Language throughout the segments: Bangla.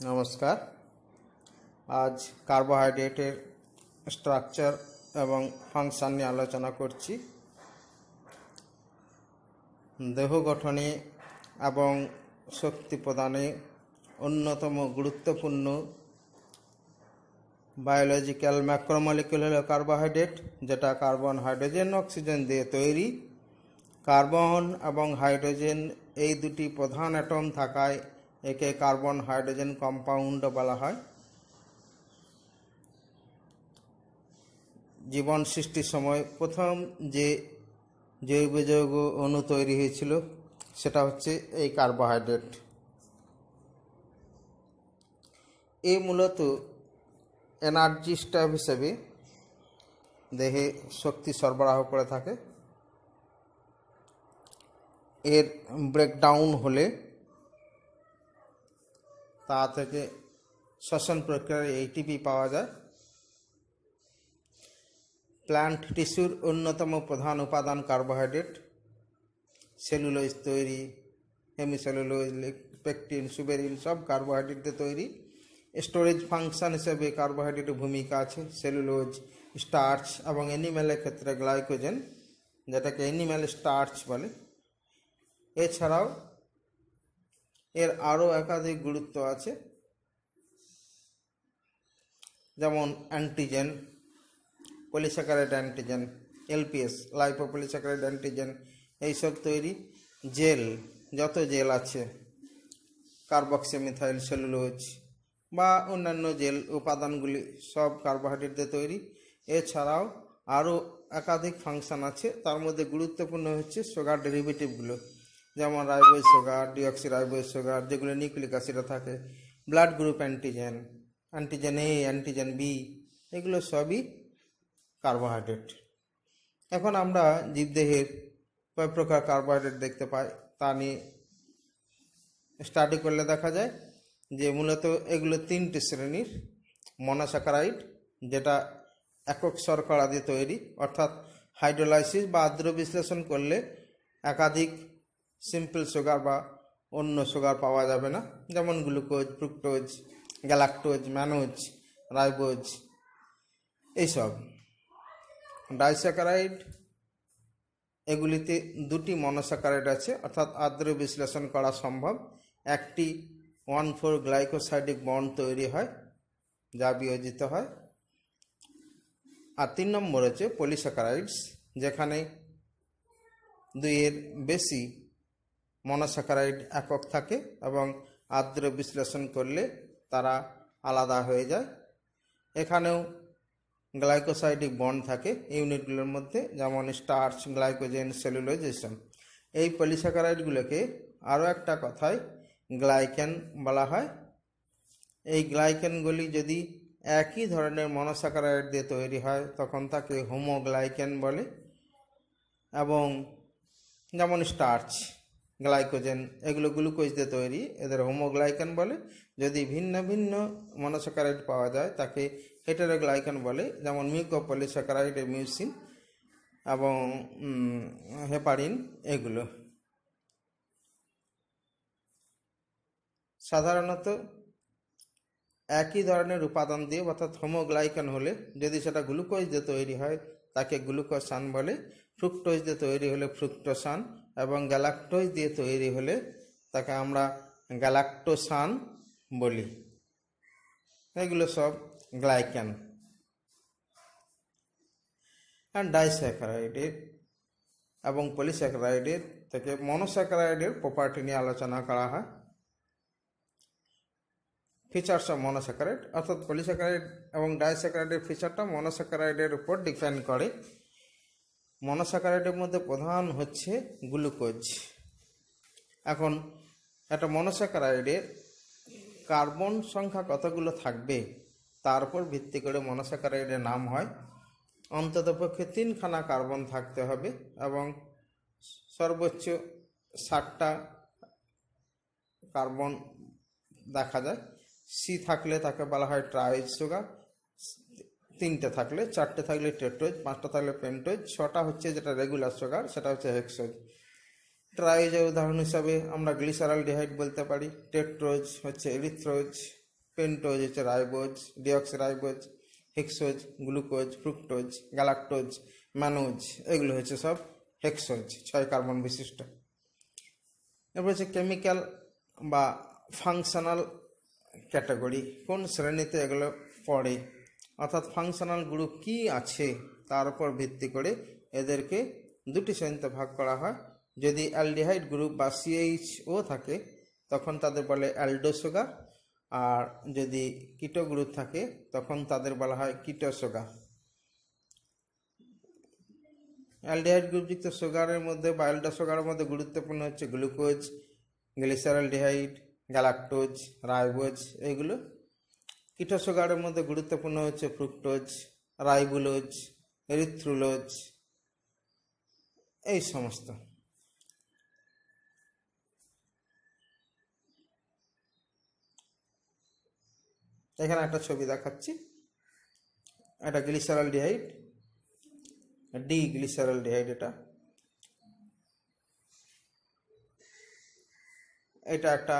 নমস্কার। আজ কার্বোহাইড্রেটের স্ট্রাকচার এবং ফাংশন নিয়ে আলোচনা করছি। দেহ গঠনে এবং শক্তি প্রদানে অন্যতম গুরুত্বপূর্ণ বায়োলজিক্যাল ম্যাক্রোমলিকুল হলো কার্বোহাইড্রেট, যেটা কার্বন, হাইড্রোজেন, অক্সিজেন দিয়ে তৈরি। কার্বন এবং হাইড্রোজেন এই দুটি প্রধান অ্যাটম থাকায় একে কার্বন হাইড্রোজেন কম্পাউন্ড বলা হয়। জীবন সৃষ্টির সময় প্রথম যে জৈব যৌগ অণু তৈরি হয়েছিল সেটা হচ্ছে এই কার্বোহাইড্রেট। এ মূলত এনার্জি স্টোর হিসেবে দেহে শক্তি সরবরাহ করে থাকে। এর ব্রেকডাউন হলে তা থেকে শ্বসন প্রক্রিয়ায় এটিপি পাওয়া যায়। প্ল্যান্ট টিস্যুর অন্যতম প্রধান উপাদান কার্বোহাইড্রেট। সেলুলোজ তৈরি, হেমিসেলুলোজ, পেকটিন, সুবেরিন সব কার্বোহাইড্রেট দিয়ে তৈরি। স্টোরেজ ফাংশন হিসেবে কার্বোহাইড্রেটের ভূমিকা আছে। সেলুলোজ, স্টার্চ এবং অ্যানিম্যালের ক্ষেত্রে গ্লাইকোজেন, যেটাকে অ্যানিম্যাল স্টার্চ বলে। এছাড়াও এর আরও একাধিক গুরুত্ব আছে, যেমন antigen, polysaccharide antigen, LPS, lipopolysaccharide antigen, এইসব তৈরি। জেল, যত জেল আছে, কার্বক্সিমিথাইল সেলুলোজ বা অন্যান্য জেল উপাদানগুলি সব কার্বোহাইড্রেট দিয়ে তৈরি। এছাড়াও আরও একাধিক ফাংশন আছে, তার মধ্যে গুরুত্বপূর্ণ হচ্ছে সুগার ডেরিভেটিভগুলো, যেমন ribose sugar, deoxy ribose sugar, যেগুলো নিউক্লিক অ্যাসিডে থাকে। Blood group antigen, antigen A, antigen B, এগুলো সবই কার্বোহাইড্রেট। এখন আমরা জীবদেহের কয় প্রকার কার্বোহাইড্রেট দেখতে পাই তা নিয়ে স্টাডি করলে দেখা যায় যে মূলত এগুলো তিনটি শ্রেণীর। মনোস্যাকারাইড, যেটা একক শর্করা দিয়ে তৈরি, অর্থাৎ হাইড্রোলাইসিস বা আদ্র বিশ্লেষণ করলে একাধিক সিম্পল সুগার বা অন্য সুগার পাওয়া যাবে না, যেমন glucose, fructose, galactose, mannose, ribose, এইসব। ডাইস্যাকারাইড, এগুলিতে দুটি মনোস্যাকারাইড আছে, অর্থাৎ আদ্র বিশ্লেষণ করা সম্ভব। একটি 1,4 গ্লাইকোসাইডিক বন্ড তৈরি হয়, যা বিয়োজিত হয়। আর 3 নম্বর হচ্ছে পলিস্যাকারাইডস, যেখানে 2-এর বেশি মনোস্যাকারাইড একক থাকে এবং আদ্র বিশ্লেষণ করলে তারা আলাদা হয়ে যায়। এখানেও গ্লাইকোসাইডিক বন্ড থাকে ইউনিটগুলোর মধ্যে, যেমন স্টার্চ, গ্লাইকোজেন, সেলুলোজ, এইসব। এই পলিস্যাকারাইডগুলোকে আরও একটা কথায় গ্লাইকেন বলা হয়। এই গ্লাইকেনগুলি যদি একই ধরনের মনোস্যাকারাইড দিয়ে তৈরি হয় তখন তাকে হোমোগ্লাইকেন বলে। এবং যেমন স্টার্চ, গ্লাইকোজেন, এগুলো গ্লুকোজ দিয়ে তৈরি, এদের হোমোগ্লাইকেন বলে। যদি ভিন্ন ভিন্ন মনোস্যাকারাইড পাওয়া যায় তাকে হেটেরোগ্লাইকেন বলে, যেমন মিউকোপলিস্যাকারাইড, মিউসিন এবং হেপারিন, এগুলো। সাধারণত একই ধরনের উপাদান দিয়ে, অর্থাৎ হোমোগ্লাইকেন হলে, যদি সেটা গ্লুকোজ দিয়ে তৈরি হয় তাকে গ্লুকোসান বলে, ফ্রুক্টোজ দিয়ে তৈরি হলে ফ্রুক্টোসান, এবং গ্যালাক্টোজ দিয়ে তৈরি হলে তাকে আমরা গ্যালাক্টোসান বলি। এগুলো সব গ্লাইকেন। আর ডাইস্যাকারাইডের এবং পলিস্যাকারাইডের থেকে মনোস্যাকারাইডের প্রপার্টি নিয়ে আলোচনা করা হয়। ফিচার্স অফ মনোস্যাকারাইড, অর্থাৎ পলিস্যাকারাইড এবং ডাইস্যাকারাইডের ফিচারটা মনোস্যাকারাইডের উপর ডিপেন্ড করে। মনোস্যাকারাইডের মধ্যে প্রধান হচ্ছে গ্লুকোজ। এখন একটা মনোস্যাকারাইডের কার্বন সংখ্যা কতগুলো থাকবে তার উপর ভিত্তি করে মনোস্যাকারাইডের নাম হয়। অন্ততপক্ষে 3খানা কার্বন থাকতে হবে এবং সর্বোচ্চ 60টা কার্বন দেখা যায়। সি থাকলে তাকে বলা হয় ট্রাইজ সুগার, 3টে থাকলে, 4টে থাকলে টেট্রোজ, 5টা থাকলে পেন্টোজ, 6টা হচ্ছে যেটা রেগুলার সুগার, সেটা হচ্ছে হেক্সোজ। ট্রাইজের উদাহরণ হিসাবে আমরা গ্লিসারলডিহাইড বলতে পারি, টেট্রোজ হচ্ছে এরিথ্রোজ, পেন্টোজ হচ্ছে ribose, deoxyribose, hexose, glucose, fructose, galactose, mannose, এগুলো হচ্ছে সব হেক্সোজ, 6 কার্বন বিশিষ্ট। এরপর হচ্ছে কেমিক্যাল বা ফাংশনাল ক্যাটাগরি, কোন শ্রেণীতে এগুলো পড়ে, অর্থাৎ ফাংশনাল গ্রুপ কি আছে তার উপর ভিত্তি করে এদেরকে দুটি শ্রেণীতে ভাগ করা হয়। যদি অ্যালডিহাইড গ্রুপ বা CHO থাকে তখন তাদের বলে অ্যালডো সুগার, আর যদি কিটো গ্রুপ থাকে তখন তাদের বলা হয় কিটো সুগার। অ্যালডিহাইড গ্রুপযুক্ত সুগারের মধ্যে বা অ্যালডো সুগারের মধ্যে গুরুত্বপূর্ণ হচ্ছে গ্লুকোজ, গ্লিসারলডিহাইড, গ্যালাক্টোজ, রাইবোজ, এগুলো। কিটো সুগারের মধ্যে গুরুত্বপূর্ণ হচ্ছে ফ্রুক্টোজ, রাইবুলোজ, এরিথ্রুলোজ, এই সমস্ত। এখানে একটা ছবি দেখাচ্ছি, এটা গ্লিসারলডিহাইড, ডি গ্লিসারলডিহাইড, এটা একটা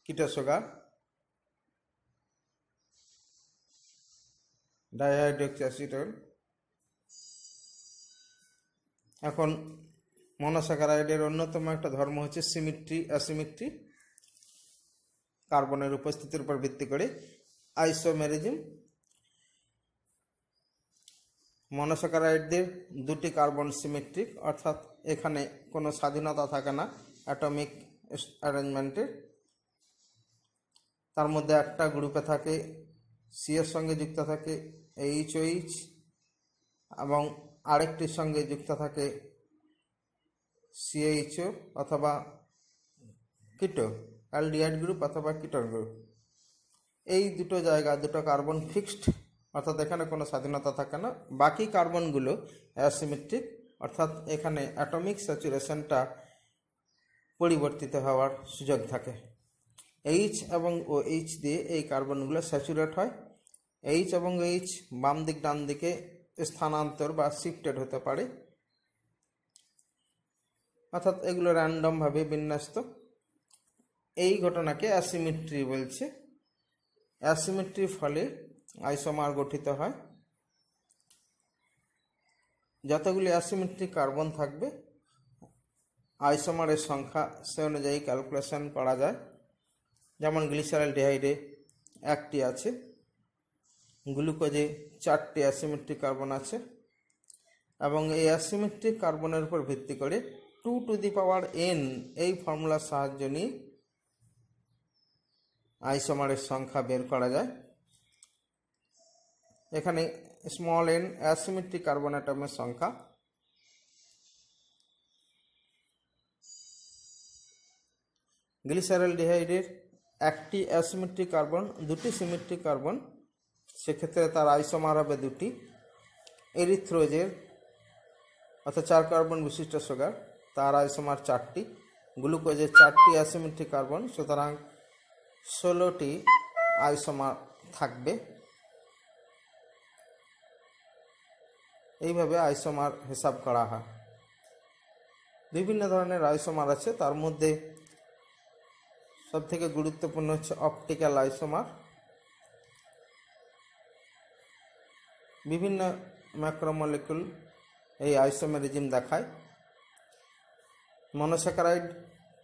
কিটো সুগার, ডাইহাইড্রোক্সিঅ্যাসিটোন। এখন মনোস্যাকারাইডের অন্যতম একটা ধর্ম হচ্ছে সিমেট্রি অ্যাসিমেট্রি, কার্বনের উপস্থিতির উপর ভিত্তি করে আইসোমেরিজম। মনোস্যাকারাইডদের দুটি কার্বন সিমেট্রিক, অর্থাৎ এখানে কোনো স্বাধীনতা থাকে না অ্যাটমিক অ্যারেঞ্জমেন্টের। তার মধ্যে একটা গ্রুপে থাকে সি এর সঙ্গে যুক্ত থাকে এইচওইচ, এবং আরেকটির সঙ্গে যুক্ত থাকে সিএইচও অথবা কিটো, অ্যালডিহাইড গ্রুপ অথবা কিটোন গ্রুপ। এই দুটো জায়গা, দুটো কার্বন ফিক্সড, অর্থাৎ এখানে কোনো স্বাধীনতা থাকে না। বাকি কার্বনগুলো অ্যাসিমেট্রিক, অর্থাৎ এখানে অ্যাটমিক স্যাচুরেশনটা পরিবর্তিত হওয়ার সুযোগ থাকে। এইচ এবং OH দিয়ে এই কার্বনগুলো স্যাচুরেট হয়। এইচ এবং OH বাম দিক ডান দিকে স্থানান্তর বা শিফটেড হতে পারে, অর্থাৎ এগুলো র্যান্ডমভাবে বিন্যস্ত। এই ঘটনাকে অ্যাসিমেট্রি বলছে। অ্যাসিমেট্রির ফলে আইসোমার গঠিত হয়। যতগুলি অ্যাসিমেট্রিক কার্বন থাকবে আইসোমারের সংখ্যা সে অনুযায়ী ক্যালকুলেশন করা যায়। যেমন গ্লিসারলডিহাইডে 1টি আছে, গ্লুকোজে 4টি অ্যাসিমেট্রিক কার্বন আছে, এবং এই অ্যাসিমেট্রিক কার্বনের উপর ভিত্তি করে 2n এই ফর্মুলার সাহায্য নিয়ে আইসোমারের সংখ্যা বের করা যায়। এখানে স্মল n অ্যাসিমেট্রিক কার্বন অ্যাটমের সংখ্যা। গ্লিসারলডিহাইডের 1টি অ্যাসিমেট্রিক কার্বন, 2টি সিমেট্রিক কার্বন, সেক্ষেত্রে তার আইসোমার হবে 2টি। এরিথ্রোজের অর্থাৎ 4 কার্বন বিশিষ্ট সুগার, তার আইসোমার 4টি। গ্লুকোজের 4টি অ্যাসিমেট্রিক কার্বন, সুতরাং 16টি আইসোমার থাকবে। এইভাবে আইসোমার হিসাব করা হয়। বিভিন্ন ধরনের আইসোমার আছে, তার মধ্যে সবথেকে গুরুত্বপূর্ণ হচ্ছে অপটিক্যাল আইসোমার। বিভিন্ন ম্যাক্রোমলিকুল এই আইসোমেরিজম দেখায়। Monosaccharide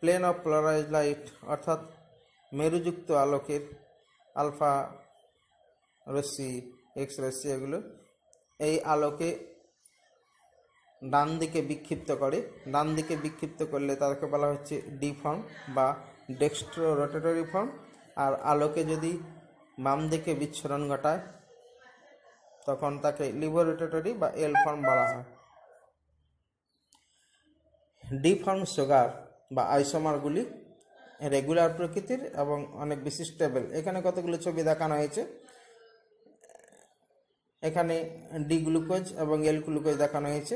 plane of polarised light, অর্থাৎ মেরুযুক্ত আলোকের আলফা রশ্মি, এক্স রশ্মি, এগুলো এই আলোকে ডান দিকে বিক্ষিপ্ত করে। ডান দিকে বিক্ষিপ্ত করলে তাকে বলা হচ্ছে ডি ফর্ম বা ডেক্সট্রো রোটেটরি ফর্ম। আর আলোকে যদি বাম দিকে বিচ্ছুরণ ঘটায় তখন তাকে লিভো রোটেটরি বা এল ফর্ম বলা হয়। ডি ফর্ম সুগার বা আইসোমারগুলি রেগুলার প্রকৃতির এবং অনেক বেশি স্টেবল। এখানে কতগুলো ছবি দেখানো হয়েছে। এখানে ডি গ্লুকোজ এবং এল গ্লুকোজ দেখানো হয়েছে।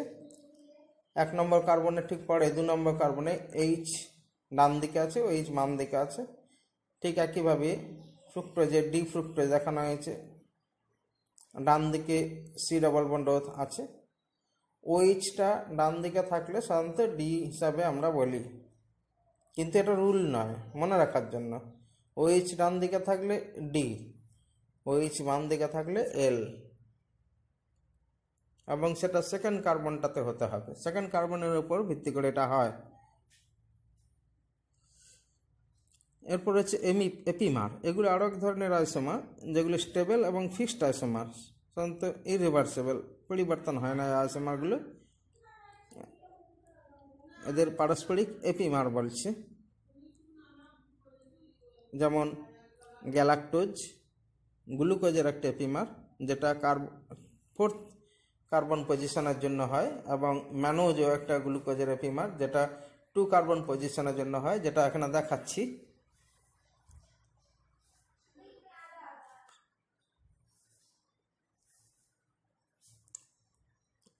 1 নম্বর কার্বনের ঠিক পরে 2 নম্বর কার্বনে এইচ ডান দিকে আছে, OH বাম দিকে আছে। ঠিক একইভাবে ফ্রুক্টোজের ডি ফ্রুক্টোজ দেখানো হয়েছে, ডান দিকে সি ডবল বন্ড আছে। OHটা ডান দিকে থাকলে সাধারণত ডি হিসাবে আমরা বলি। কিন্তু এটা রুল নয়, মনে রাখার জন্য। OH ডান দিকে থাকলে ডি, OH বাম দিকে থাকলে এল, এবং সেটা সেকেন্ড কার্বনটাতে হতে হবে। সেকেন্ড কার্বনের উপর ভিত্তি করে এটা হয়। এরপর হচ্ছে এপিমার। এগুলো আরও এক ধরনের আইসোমার যেগুলো স্টেবল এবং ফিক্সড আইসোমার, সাধারণত ইরিভার্সেবল, পরিবর্তন হয় না। এই আইসোমারগুলো এদের পারস্পরিক এপিমার বলছে। যেমন গ্যালাক্টোজ গ্লুকোজের একটা এপিমার, যেটা ফোর্থ কার্বন পজিশনের জন্য হয়, এবং ম্যানোজও একটা গ্লুকোজের এপিমার, যেটা 2 কার্বন পজিশনের জন্য হয়, যেটা এখানে দেখাচ্ছি।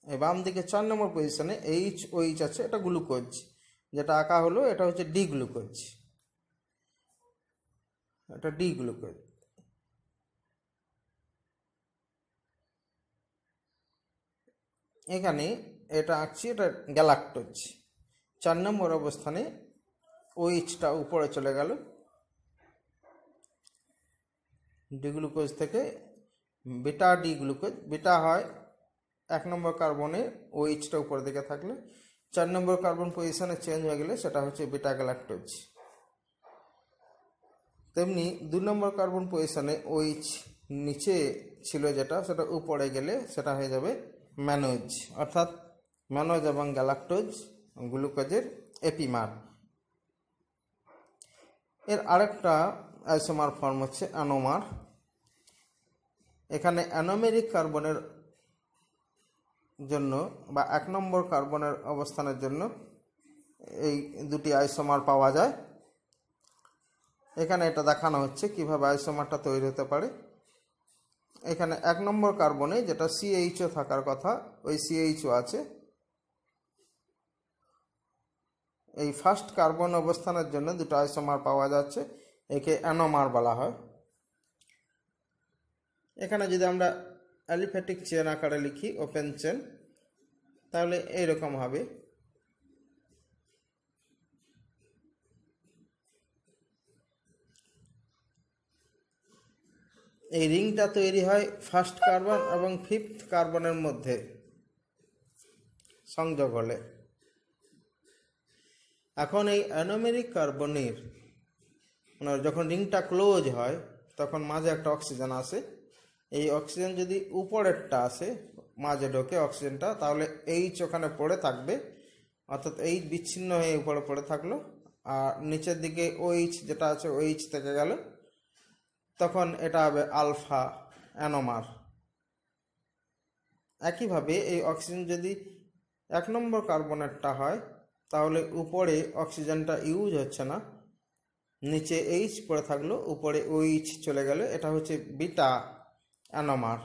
বাম দিকে 4 নম্বর পজিশনে OH আছে, এটা গ্লুকোজ, যেটা আঁকা হলো, এটা হচ্ছে ডি গ্লুকোজ, এটা ডি গ্লুকোজ। এখানে এটা আঁকছি, এটা গ্যালাক্টোজ। 4 নম্বর অবস্থানে OHটা উপরে চলে গেল, ডি গ্লুকোজ থেকে বিটা ডি গ্লুকোজ। বিটা হয় 1 নম্বর কার্বনে OHটা উপরের দিকে থাকলে, 4 নম্বর কার্বন পজিশনে চেঞ্জ হয়ে গেলে সেটা হচ্ছে বিটা গ্যালাক্টোজ। তেমনি 2 নম্বর কার্বন পজিশনে OH নিচে ছিল যেটা, সেটা উপরে গেলে সেটা হয়ে যাবে ম্যানোজ, অর্থাৎ ম্যানোজ এবং গ্যালাক্টোজ গ্লুকোজের এপিমার। এর আরেকটা আইসোমার ফর্ম হচ্ছে অ্যানোমার। এখানে অ্যানোমেরিক কার্বনের জন্য বা 1 নম্বর কার্বনের অবস্থানের জন্য এই দুটি আইসোমার পাওয়া যায়। এখানে এটা দেখানো হচ্ছে কিভাবে আইসোমারটা তৈরি হতে পারে। এখানে 1 নম্বর কার্বনে যেটা CHO থাকার কথা, ওই CHO আছে। এই ফার্স্ট কার্বন অবস্থানের জন্য দুটো আইসোমার পাওয়া যাচ্ছে, একে অ্যানোমার বলা হয়। এখানে যদি আমরা অ্যালিফ্যাটিক চেন আকারে লিখি, ওপেন চেন, তাহলে এইরকম হবে। এই রিংটা তৈরি হয় ফার্স্ট কার্বন এবং 5th কার্বনের মধ্যে সংযোগ হলে। এখন এই অ্যানোমেরিক কার্বনের যখন রিংটা ক্লোজ হয়, তখন মাঝে একটা অক্সিজেন আসে। এই অক্সিজেন যদি উপরেরটা আসে, মাঝে ঢোকে অক্সিজেনটা, তাহলে H ওখানে পড়ে থাকবে, অর্থাৎ H বিচ্ছিন্ন হয়ে উপরে পড়ে থাকলো, আর নিচের দিকে OH যেটা আছে OH থেকে গেল, তখন এটা হবে আলফা অ্যানোমার। একইভাবে এই অক্সিজেন যদি 1 নম্বর কার্বনেরটা হয়, তাহলে উপরে অক্সিজেনটা ইউজ হচ্ছে না, নিচে H পড়ে থাকলো, উপরে OH চলে গেল, এটা হচ্ছে বিটা অ্যানোমার।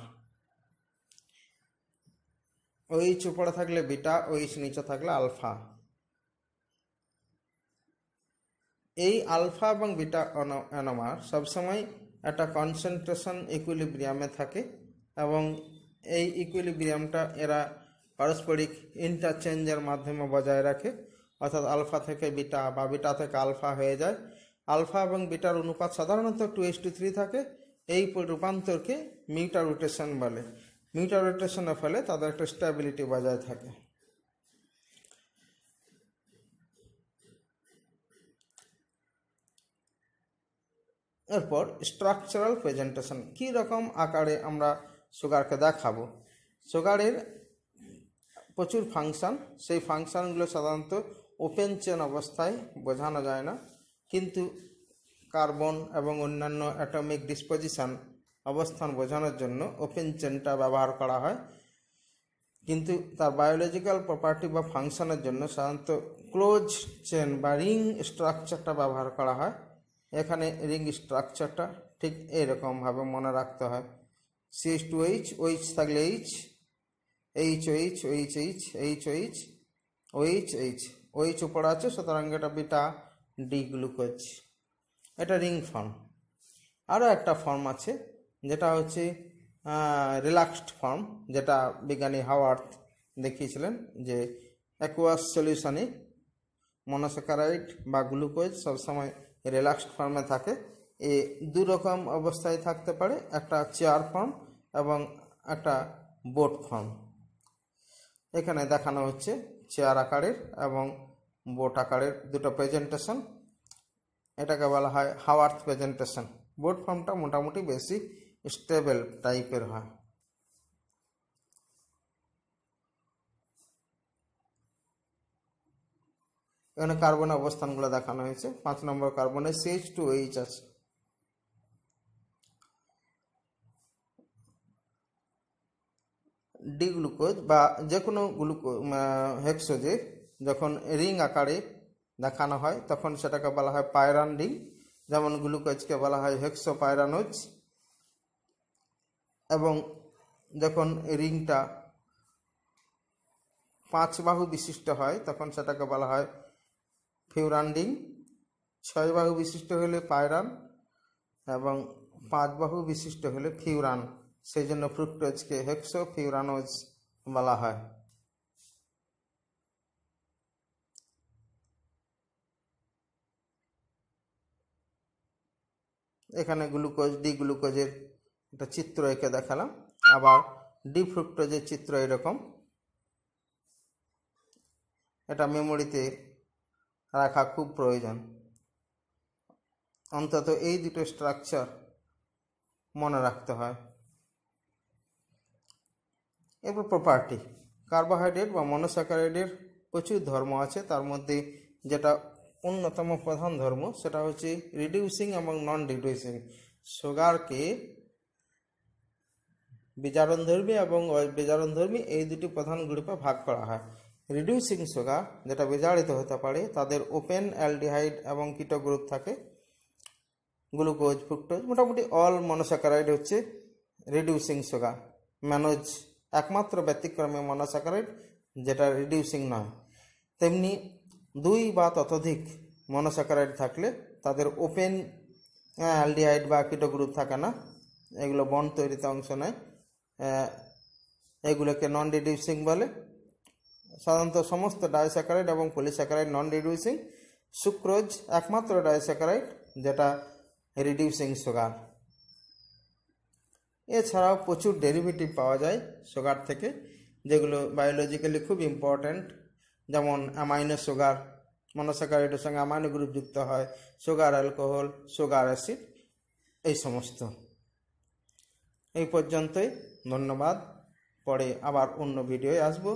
OH উপরে থাকলে বিটা, OH নিচে থাকলে আলফা। এই আলফা এবং বিটা অ্যানোমার সবসময় একটা কনসেন্ট্রেশন ইকুইলিব্রিয়ামে থাকে, এবং এই ইকুইলিব্রিয়ামটা এরা পারস্পরিক ইন্টারচেঞ্জের মাধ্যমে বজায় রাখে, অর্থাৎ আলফা থেকে বিটা বা বিটা থেকে আলফা হয়ে যায়। আলফা এবং বিটার অনুপাত সাধারণত 2:3 থাকে। এই রূপান্তরকে মিউটার রোটেশন বলে। মিউটার রোটেশনের ফলে তাদের একটা স্টেবিলিটি বজায় থাকে। এরপর স্ট্রাকচারাল প্রেজেন্টেশন, কী রকম আকারে আমরা সুগারকে দেখাবো। সুগারের প্রচুর ফাংশন, সেই ফাংশনগুলো সাধারণত ওপেন চেন অবস্থায় বোঝানো যায় না, কিন্তু কার্বন এবং অন্যান্য অ্যাটমিক ডিসপোজিশন অবস্থান বোঝানোর জন্য ওপেন চেনটা ব্যবহার করা হয়। কিন্তু তার বায়োলজিক্যাল প্রপার্টি বা ফাংশনের জন্য সাধারণত ক্লোজ চেন বা রিং স্ট্রাকচারটা ব্যবহার করা হয়। এখানে রিং স্ট্রাকচারটা ঠিক এইরকমভাবে মনে রাখতে হয়। CH2H, OH থাকলে H, HOH, OHH, HOH, OHH, OH উপরে আছে, সুতরাং এটা বিটা ডি গ্লুকোজ। এটা রিং ফর্ম। আরও একটা ফর্ম আছে যেটা হচ্ছে রিল্যাক্সড ফর্ম, যেটা বিজ্ঞানী হাওয়ার্ড দেখিয়েছিলেন, যে অ্যাকুয়াস সলিউশনে মনোস্যাকারাইড বা গ্লুকোজ সবসময় রিল্যাক্সড ফর্মে থাকে। এই দু রকম অবস্থায় থাকতে পারে, একটা চেয়ার ফর্ম এবং একটা বোট ফর্ম। এখানে দেখানো হচ্ছে চেয়ার আকারের এবং বোট আকারের দুটো প্রেজেন্টেশন। এটাকে বলা হয় হাওয়ার্থ প্রেজেন্টেশন। বোট ফর্মটা মোটামুটি বেশি স্টেবল টাইপের হয়। এখানে কার্বন অবস্থানগুলো দেখানো হয়েছে। 5 নম্বর কার্বনে CH2OH আছে। ডি গ্লুকোজ বা যে কোনো হেক্সোজে যখন রিং আকারে দেখানো হয় তখন সেটাকে বলা হয় পাইরান রিং। যেমন গ্লুকোজকে বলা হয় হেক্সোপাইরানোজ। এবং যখন রিংটা 5 বাহু বিশিষ্ট হয় তখন সেটাকে বলা হয় ফিউরান রিং। 6 বাহু বিশিষ্ট হলে পাইরান এবং 5 বাহু বিশিষ্ট হলে ফিউরান। সেই জন্য ফ্রুক্টোজকে হেক্সোফিউরানোজ বলা হয়। এখানে গ্লুকোজ ডি গ্লুকোজের একটা চিত্র এঁকে দেখালাম। আবার ডি ফ্রুক্টোজের চিত্র এরকম। এটা মেমোরিতে রাখা খুব প্রয়োজন। অন্তত এই দুটো স্ট্রাকচার মনে রাখতে হয়। এরপর প্রপার্টি। কার্বোহাইড্রেট বা মনোস্যাকারাইডের প্রচুর ধর্ম আছে। তার মধ্যে যেটা অন্যতম প্রধান ধর্ম সেটা হচ্ছে রিডিউসিং এবং নন রিডিউসিং। সুগারকে বিজারণধর্মী এবং অবিজারণধর্মী এই দুটি প্রধান গ্রুপে ভাগ করা হয়। রিডিউসিং সুগার যেটা বিজারিত হতে পারে তাদের ওপেন অ্যালডিহাইড এবং কিটো গ্রুপ থাকে। গ্লুকোজ ফ্রুক্টোজ মোটামুটি অল মনোস্যাকারাইড হচ্ছে রিডিউসিং সুগার। ম্যানোজ একমাত্র ব্যতিক্রমে মনোস্যাকারাইড যেটা রিডিউসিং নয়। তেমনি 2 বা ততোধিক মনোস্যাকারাইড থাকলে তাদের ওপেন অ্যালডিহাইড বা কিটো গ্রুপ থাকে না, এগুলো বন্ড তৈরিতে অংশ নেয়। এগুলোকে নন রিডিউসিং বলে। সাধারণত সমস্ত ডাইস্যাকারাইড এবং পলিস্যাকারাইড নন রিডিউসিং। সুক্রোজ একমাত্র ডাইস্যাকারাইড যেটা রিডিউসিং সুগার। এছাড়াও প্রচুর ডেরিভেটিভ পাওয়া যায় সুগার থেকে, যেগুলো বায়োলজিক্যালি খুব ইম্পর্ট্যান্ট। যেমন অ্যামাইনো সুগার, মনোস্যাকারাইডের সঙ্গে অ্যামাইনো গ্রুপ যুক্ত হয়, সুগার অ্যালকোহল, সুগার অ্যাসিড, এই সমস্ত। এই পর্যন্তই, ধন্যবাদ। পরে আবার অন্য ভিডিওয়ে আসবো।